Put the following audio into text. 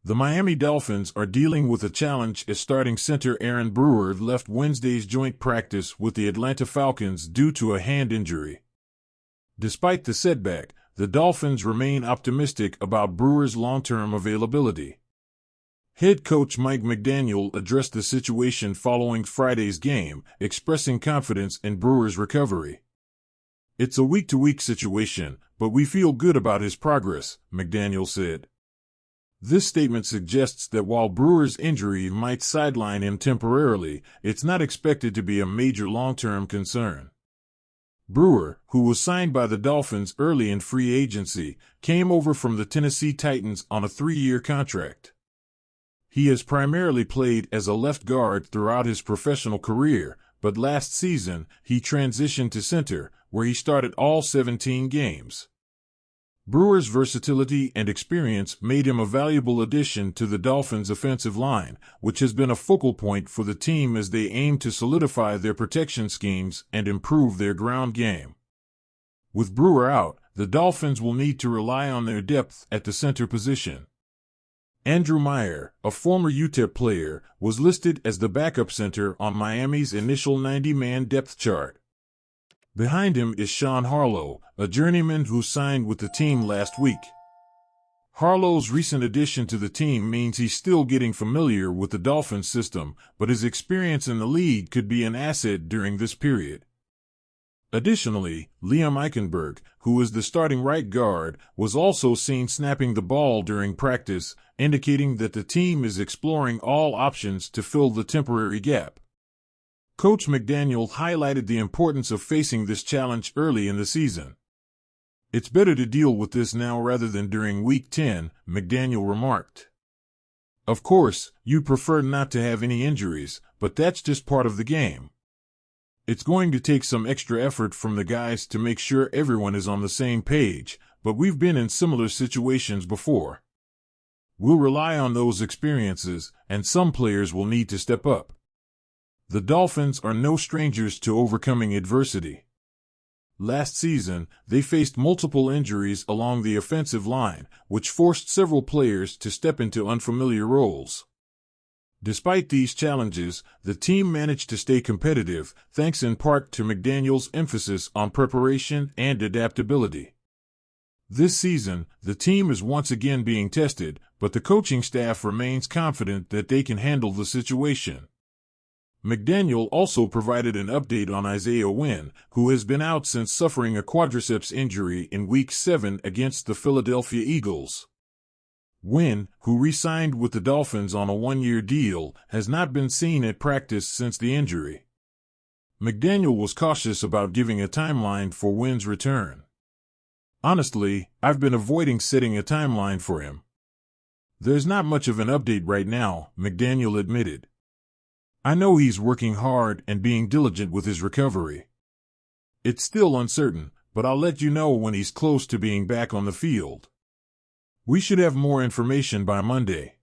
The Miami Dolphins are dealing with a challenge as starting center Aaron Brewer left Wednesday's joint practice with the Atlanta Falcons due to a hand injury. Despite the setback, the Dolphins remain optimistic about Brewer's long-term availability. Head coach Mike McDaniel addressed the situation following Friday's game, expressing confidence in Brewer's recovery. "It's a week-to-week situation, but we feel good about his progress," McDaniel said. This statement suggests that while Brewer's injury might sideline him temporarily, it's not expected to be a major long-term concern. Brewer, who was signed by the Dolphins early in free agency, came over from the Tennessee Titans on a 3-year contract. He has primarily played as a left guard throughout his professional career, but last season he transitioned to center, where he started all 17 games. Brewer's versatility and experience made him a valuable addition to the Dolphins' offensive line, which has been a focal point for the team as they aim to solidify their protection schemes and improve their ground game. With Brewer out, the Dolphins will need to rely on their depth at the center position. Andrew Meyer, a former UTEP player, was listed as the backup center on Miami's initial 90-man depth chart. Behind him is Sean Harlow, a journeyman who signed with the team last week. Harlow's recent addition to the team means he's still getting familiar with the Dolphins system, but his experience in the league could be an asset during this period. Additionally, Liam Eichenberg, who is the starting right guard, was also seen snapping the ball during practice, indicating that the team is exploring all options to fill the temporary gap. Coach McDaniel highlighted the importance of facing this challenge early in the season. "It's better to deal with this now rather than during Week 10, McDaniel remarked. "Of course, you'd prefer not to have any injuries, but that's just part of the game. It's going to take some extra effort from the guys to make sure everyone is on the same page, but we've been in similar situations before. We'll rely on those experiences, and some players will need to step up." The Dolphins are no strangers to overcoming adversity. Last season, they faced multiple injuries along the offensive line, which forced several players to step into unfamiliar roles. Despite these challenges, the team managed to stay competitive, thanks in part to McDaniel's emphasis on preparation and adaptability. This season, the team is once again being tested, but the coaching staff remains confident that they can handle the situation. McDaniel also provided an update on Isaiah Wynn, who has been out since suffering a quadriceps injury in Week 7 against the Philadelphia Eagles. Wynn, who re-signed with the Dolphins on a 1-year deal, has not been seen at practice since the injury. McDaniel was cautious about giving a timeline for Wynn's return. "Honestly, I've been avoiding setting a timeline for him. There's not much of an update right now," McDaniel admitted. "I know he's working hard and being diligent with his recovery. It's still uncertain, but I'll let you know when he's close to being back on the field. We should have more information by Monday."